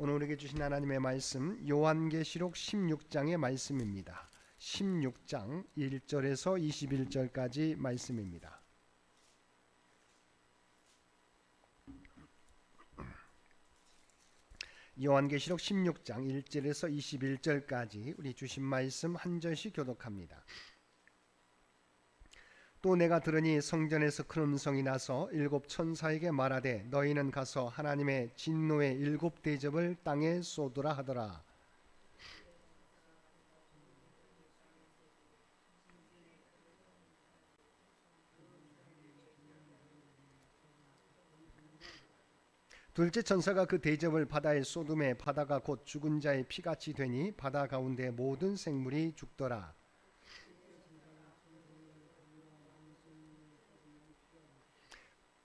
오늘 우리에게 주신 하나님의 말씀 요한계시록 16장의 말씀입니다. 16장 1절에서 21절까지 말씀입니다. 요한계시록 16장 1절에서 21절까지 우리 주신 말씀 한 절씩 교독합니다. 또 내가 들으니 성전에서 큰 음성이 나서 일곱 천사에게 말하되 너희는 가서 하나님의 진노의 일곱 대접을 땅에 쏟으라 하더라. 둘째 천사가 그 대접을 바다에 쏟음에 바다가 곧 죽은 자의 피같이 되니 바다 가운데 모든 생물이 죽더라.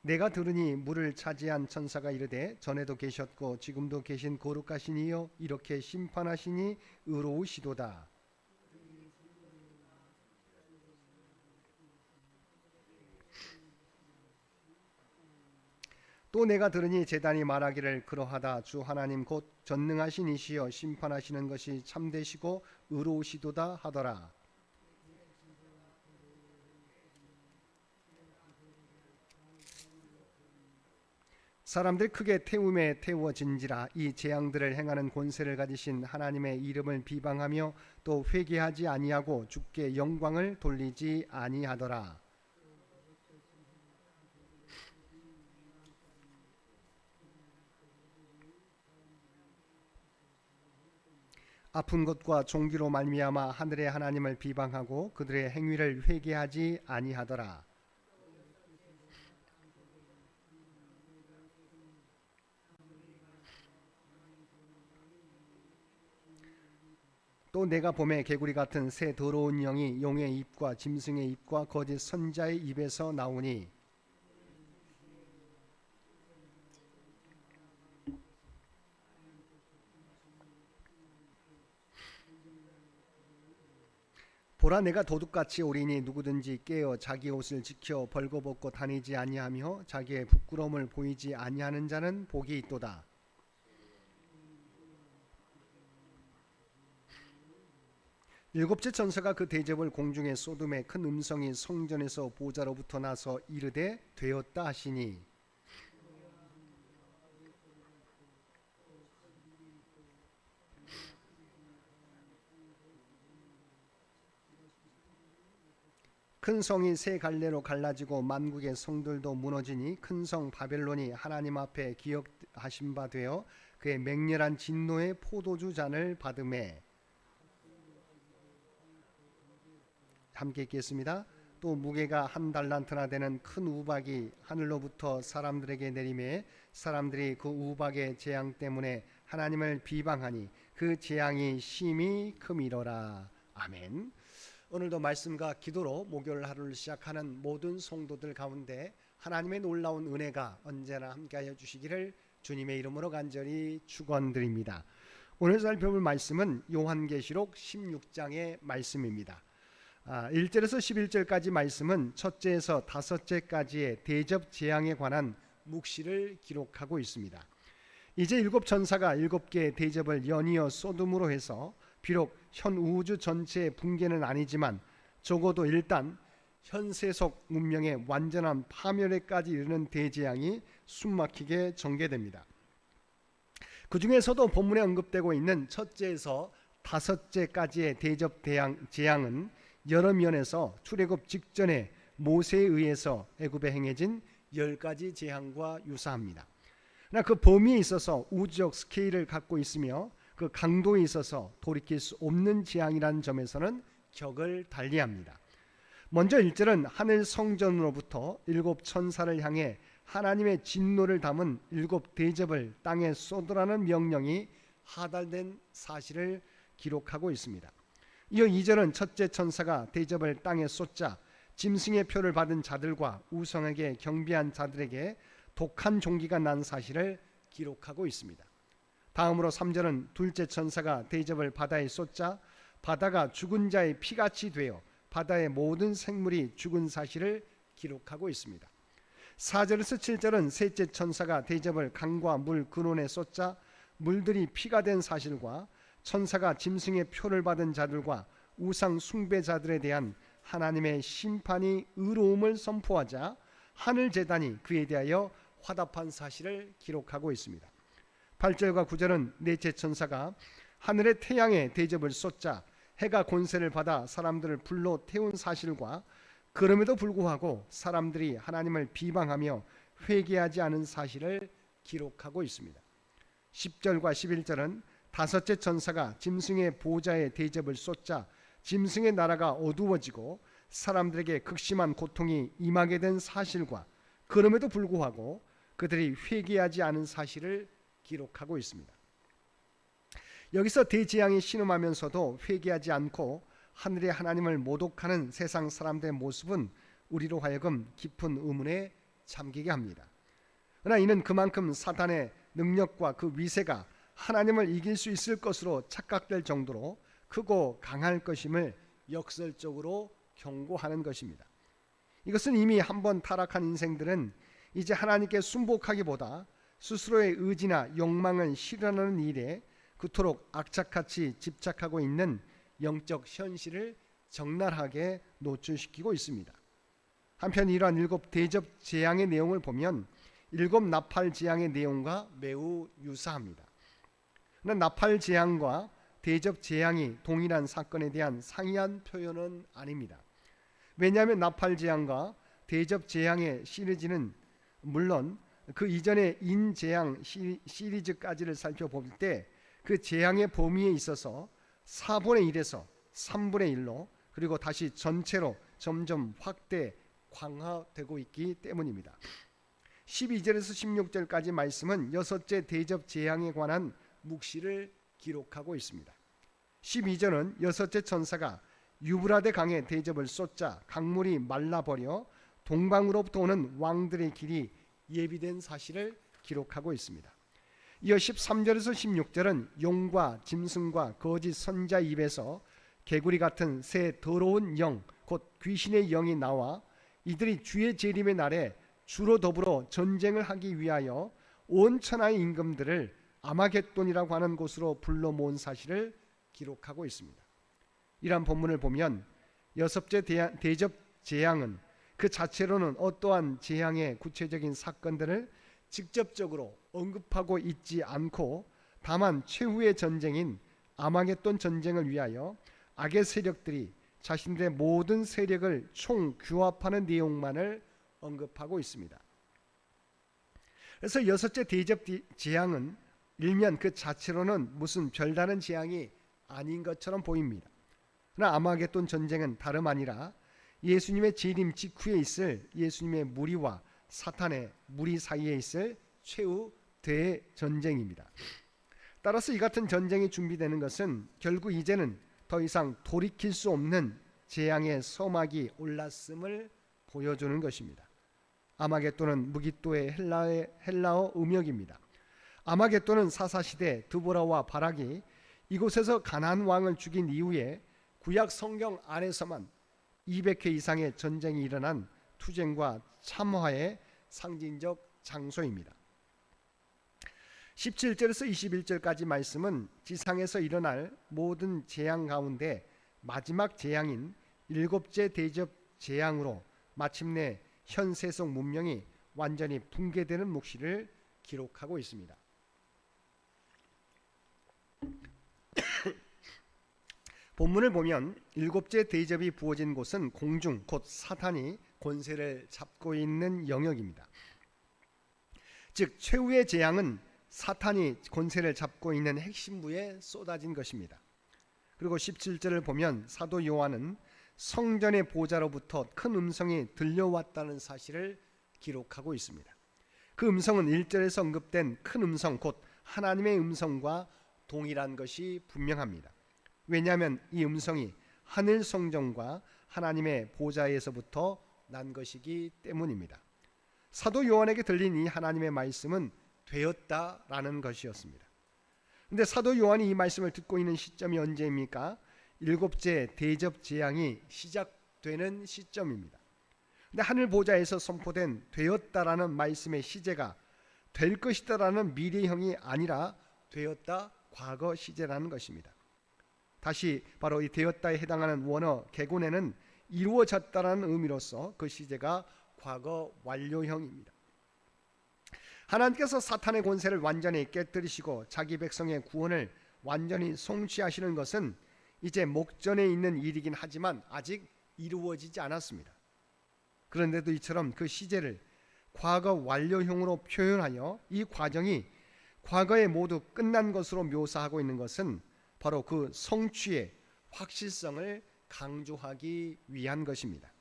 내가 들으니 물을 차지한 천사가 이르되 전에도 계셨고 지금도 계신 거룩하시니요 이렇게 심판하시니 의로우시도다. 또 내가 들으니 제단이 말하기를 그러하다. 주 하나님 곧 전능하신 이시여 심판하시는 것이 참되시고 의로우시도다 하더라. 사람들 크게 태움에 태워진지라. 이 재앙들을 행하는 권세를 가지신 하나님의 이름을 비방하며 또 회개하지 아니하고 주께 영광을 돌리지 아니하더라. 아픈 것과 종기로 말미암아 하늘의 하나님을 비방하고 그들의 행위를 회개하지 아니하더라. 또 내가 봄에 개구리 같은 새 더러운 영이 용의 입과 짐승의 입과 거짓 선자의 입에서 나오니 보라 내가 도둑같이 오리니 누구든지 깨어 자기 옷을 지켜 벌거벗고 다니지 아니하며 자기의 부끄러움을 보이지 아니하는 자는 복이 있도다. 일곱째 천사가 그 대접을 공중에 쏟음에 큰 음성이 성전에서 보좌로부터 나서 이르되 되었다 하시니 큰 성이 세 갈래로 갈라지고 만국의 성들도 무너지니 큰 성 바벨론이 하나님 앞에 기억하신 바 되어 그의 맹렬한 진노의 포도주 잔을 받음에. 함께 읽겠습니다. 또 무게가 한 달란트나 되는 큰 우박이 하늘로부터 사람들에게 내림에 사람들이 그 우박의 재앙 때문에 하나님을 비방하니 그 재앙이 심히 크미로라. 아멘. 오늘도 말씀과 기도로 목요일 하루를 시작하는 모든 성도들 가운데 하나님의 놀라운 은혜가 언제나 함께하여 주시기를 주님의 이름으로 간절히 축원드립니다. 오늘 살펴볼 말씀은 요한계시록 16장의 말씀입니다. 1절에서 11절까지 말씀은 첫째에서 다섯째까지의 대접 재앙에 관한 묵시를 기록하고 있습니다. 이제 일곱 천사가 일곱 개의 대접을 연이어 쏟음으로 해서 비록 현 우주 전체의 붕괴는 아니지만 적어도 일단 현 세속 문명의 완전한 파멸에까지 이르는 대재앙이 숨막히게 전개됩니다. 그 중에서도 본문에 언급되고 있는 첫째에서 다섯째까지의 대접 재앙은 여러 면에서 출애굽 직전에 모세에 의해서 애굽에 행해진 10가지 재앙과 유사합니다. 그러나 그 범위에 있어서 우주적 스케일을 갖고 있으며 그 강도에 있어서 돌이킬 수 없는 재앙이라는 점에서는 격을 달리합니다. 먼저 1절은 하늘 성전으로부터 일곱 천사를 향해 하나님의 진노를 담은 일곱 대접을 땅에 쏟으라는 명령이 하달된 사실을 기록하고 있습니다. 이어 2절은 첫째 천사가 대접을 땅에 쏟자 짐승의 표를 받은 자들과 우성에게 경배한 자들에게 독한 종기가 난 사실을 기록하고 있습니다. 다음으로 3절은 둘째 천사가 대접을 바다에 쏟자 바다가 죽은 자의 피같이 되어 바다의 모든 생물이 죽은 사실을 기록하고 있습니다. 4절에서 7절은 셋째 천사가 대접을 강과 물 근원에 쏟자 물들이 피가 된 사실과 천사가 짐승의 표를 받은 자들과 우상 숭배자들에 대한 하나님의 심판이 의로움을 선포하자 하늘 제단이 그에 대하여 화답한 사실을 기록하고 있습니다. 8절과 9절은 넷째 천사가 하늘의 태양에 대접을 쏟자 해가 권세를 받아 사람들을 불로 태운 사실과 그럼에도 불구하고 사람들이 하나님을 비방하며 회개하지 않은 사실을 기록하고 있습니다. 10절과 11절은 다섯째 천사가 짐승의 보좌에 대접을 쏟자 짐승의 나라가 어두워지고 사람들에게 극심한 고통이 임하게 된 사실과 그럼에도 불구하고 그들이 회개하지 않은 사실을 기록하고 있습니다. 여기서 대재앙이 신음하면서도 회개하지 않고 하늘의 하나님을 모독하는 세상 사람들의 모습은 우리로 하여금 깊은 의문에 잠기게 합니다. 그러나 이는 그만큼 사탄의 능력과 그 위세가 하나님을 이길 수 있을 것으로 착각될 정도로 크고 강할 것임을 역설적으로 경고하는 것입니다. 이것은 이미 한번 타락한 인생들은 이제 하나님께 순복하기보다 스스로의 의지나 욕망을 실현하는 일에 그토록 악착같이 집착하고 있는 영적 현실을 적나라하게 노출시키고 있습니다. 한편 이러한 일곱 대접 재앙의 내용을 보면 일곱 나팔 재앙의 내용과 매우 유사합니다. 그러나 나팔 재앙과 대접 재앙이 동일한 사건에 대한 상이한 표현은 아닙니다. 왜냐하면 나팔 재앙과 대접 재앙의 시리즈는 물론 그 이전의 인재앙 시리즈까지를 살펴볼 때 그 재앙의 범위에 있어서 4분의 1에서 3분의 1로 그리고 다시 전체로 점점 확대 강화되고 있기 때문입니다. 12절에서 16절까지 말씀은 여섯째 대접 재앙에 관한 묵시를 기록하고 있습니다. 12절은 여섯째 천사가 유브라데 강에 대접을 쏟자 강물이 말라버려 동방으로부터 오는 왕들의 길이 예비된 사실을 기록하고 있습니다. 이어 13절에서 16절은 용과 짐승과 거짓 선자 입에서 개구리 같은 새 더러운 영, 곧 귀신의 영이 나와 이들이 주의 재림의 날에 주로 더불어 전쟁을 하기 위하여 온 천하의 임금들을 아마겟돈이라고 하는 곳으로 불러 모은 사실을 기록하고 있습니다. 이러한 본문을 보면 여섯째 대접 재앙은 그 자체로는 어떠한 재앙의 구체적인 사건들을 직접적으로 언급하고 있지 않고 다만 최후의 전쟁인 아마겟돈 전쟁을 위하여 악의 세력들이 자신들의 모든 세력을 총규합하는 내용만을 언급하고 있습니다. 그래서 여섯째 대접 재앙은 일면 그 자체로는 무슨 별다른 재앙이 아닌 것처럼 보입니다. 그러나 아마겟돈 전쟁은 다름 아니라 예수님의 재림 직후에 있을 예수님의 무리와 사탄의 무리 사이에 있을 최후 대전쟁입니다. 따라서 이 같은 전쟁이 준비되는 것은 결국 이제는 더 이상 돌이킬 수 없는 재앙의 서막이 올랐음을 보여주는 것입니다. 아마겟돈은 무기또의 헬라어 음역입니다. 아마겟돈은 사사시대 드보라와 바락이 이곳에서 가나안 왕을 죽인 이후에 구약 성경 안에서만 200회 이상의 전쟁이 일어난 투쟁과 참화의 상징적 장소입니다. 17절에서 21절까지 말씀은 지상에서 일어날 모든 재앙 가운데 마지막 재앙인 일곱째 대접 재앙으로 마침내 현 세속 문명이 완전히 붕괴되는 묵시를 기록하고 있습니다. 본문을 보면 일곱째 대접이 부어진 곳은 공중 곧 사탄이 권세를 잡고 있는 영역입니다. 즉 최후의 재앙은 사탄이 권세를 잡고 있는 핵심부에 쏟아진 것입니다. 그리고 17절을 보면 사도 요한은 성전의 보좌로부터 큰 음성이 들려왔다는 사실을 기록하고 있습니다. 그 음성은 1절에서 언급된 큰 음성 곧 하나님의 음성과 동일한 것이 분명합니다. 왜냐하면 이 음성이 하늘 성전과 하나님의 보좌에서부터 난 것이기 때문입니다. 사도 요한에게 들린 이 하나님의 말씀은 되었다라는 것이었습니다. 그런데 사도 요한이 이 말씀을 듣고 있는 시점이 언제입니까? 일곱째 대접 재앙이 시작되는 시점입니다. 그런데 하늘 보좌에서 선포된 되었다라는 말씀의 시제가 될 것이다라는 미래형이 아니라 되었다 과거 시제라는 것입니다. 다시 바로 이 되었다에 해당하는 원어 개군에는 이루어졌다라는 의미로서 그 시제가 과거 완료형입니다. 하나님께서 사탄의 권세를 완전히 깨뜨리시고 자기 백성의 구원을 완전히 성취하시는 것은 이제 목전에 있는 일이긴 하지만 아직 이루어지지 않았습니다. 그런데도 이처럼 그 시제를 과거 완료형으로 표현하여 이 과정이 과거에 모두 끝난 것으로 묘사하고 있는 것은 바로 그 성취의 확실성을 강조하기 위한 것입니다.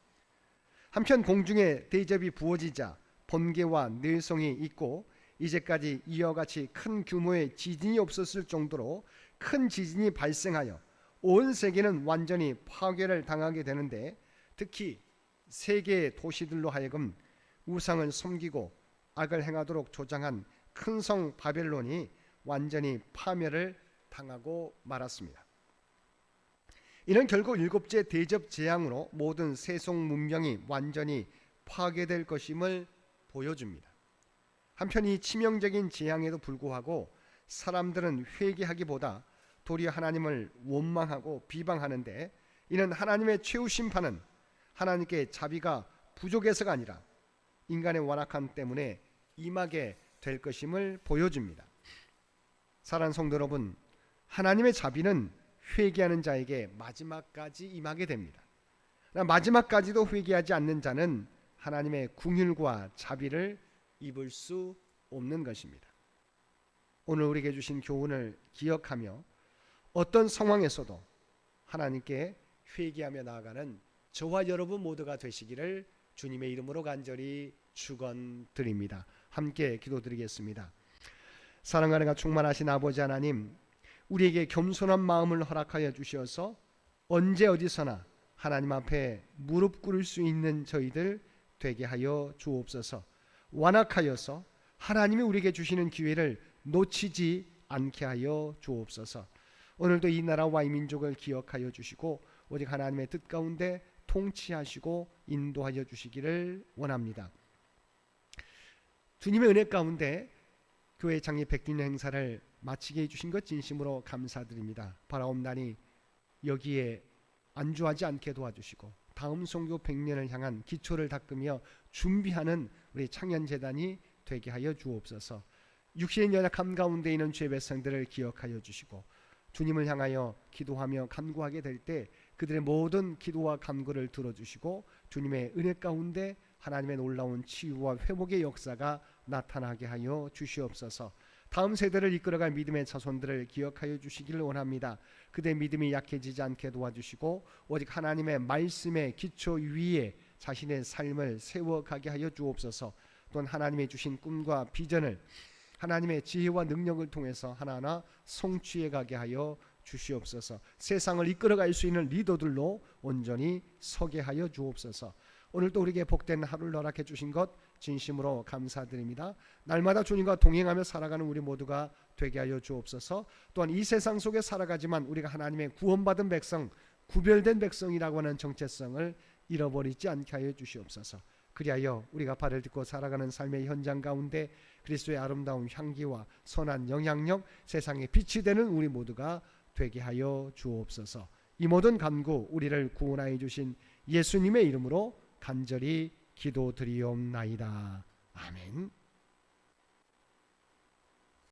한편 공중에 대접이 부어지자 번개와 내성이 있고 이제까지 이와 같이 큰 규모의 지진이 없었을 정도로 큰 지진이 발생하여 온 세계는 완전히 파괴를 당하게 되는데, 특히 세계의 도시들로 하여금 우상을 섬기고 악을 행하도록 조장한 큰 성 바벨론이 완전히 파멸을 당하고 말았습니다. 이는 결국 일곱째 대접 재앙으로 모든 세속 문명이 완전히 파괴될 것임을 보여줍니다. 한편 이 치명적인 재앙에도 불구하고 사람들은 회개하기보다 도리어 하나님을 원망하고 비방하는데, 이는 하나님의 최후 심판은 하나님께 자비가 부족해서가 아니라 인간의 완악함 때문에 임하게 될 것임을 보여줍니다. 사랑하는 성도 여러분, 하나님의 자비는 회개하는 자에게 마지막까지 임하게 됩니다. 마지막까지도 회개하지 않는 자는 하나님의 긍휼과 자비를 입을 수 없는 것입니다. 오늘 우리에게 주신 교훈을 기억하며 어떤 상황에서도 하나님께 회개하며 나아가는 저와 여러분 모두가 되시기를 주님의 이름으로 간절히 축원드립니다. 함께 기도드리겠습니다. 사랑과 은혜가 충만하신 아버지 하나님, 우리에게 겸손한 마음을 허락하여 주셔서 언제 어디서나 하나님 앞에 무릎 꿇을 수 있는 저희들 되게 하여 주옵소서. 완악하여서 하나님이 우리에게 주시는 기회를 놓치지 않게 하여 주옵소서. 오늘도 이 나라와 이 민족을 기억하여 주시고 오직 하나님의 뜻 가운데 통치하시고 인도하여 주시기를 원합니다. 주님의 은혜 가운데 교회 창립 100주년 행사를 마치게 해주신 것 진심으로 감사드립니다. 바라옵나니 여기에 안주하지 않게 도와주시고 다음 선교 100년을 향한 기초를 닦으며 준비하는 우리 창현재단이 되게 하여 주옵소서. 육신의 연약함 가운데 있는 죄 백성들을 기억하여 주시고 주님을 향하여 기도하며 간구하게 될 때 그들의 모든 기도와 간구를 들어주시고 주님의 은혜 가운데 하나님의 놀라운 치유와 회복의 역사가 나타나게 하여 주시옵소서. 다음 세대를 이끌어갈 믿음의 자손들을 기억하여 주시기를 원합니다. 그들의 믿음이 약해지지 않게 도와주시고 오직 하나님의 말씀의 기초 위에 자신의 삶을 세워가게 하여 주옵소서. 또한 하나님의 주신 꿈과 비전을 하나님의 지혜와 능력을 통해서 하나하나 성취해 가게 하여 주시옵소서. 세상을 이끌어갈 수 있는 리더들로 온전히 서게 하여 주옵소서. 오늘도 우리에게 복된 하루를 허락해 주신 것 진심으로 감사드립니다. 날마다 주님과 동행하며 살아가는 우리 모두가 되게 하여 주옵소서. 또한 이 세상 속에 살아가지만 우리가 하나님의 구원받은 백성, 구별된 백성이라고 하는 정체성을 잃어버리지 않게 하여 주시옵소서. 그리하여 우리가 발을 딛고 살아가는 삶의 현장 가운데 그리스도의 아름다운 향기와 선한 영향력, 세상의 빛이 되는 우리 모두가 되게 하여 주옵소서. 이 모든 간구 우리를 구원하여 주신 예수님의 이름으로 간절히 기도드리옵나이다. 아멘.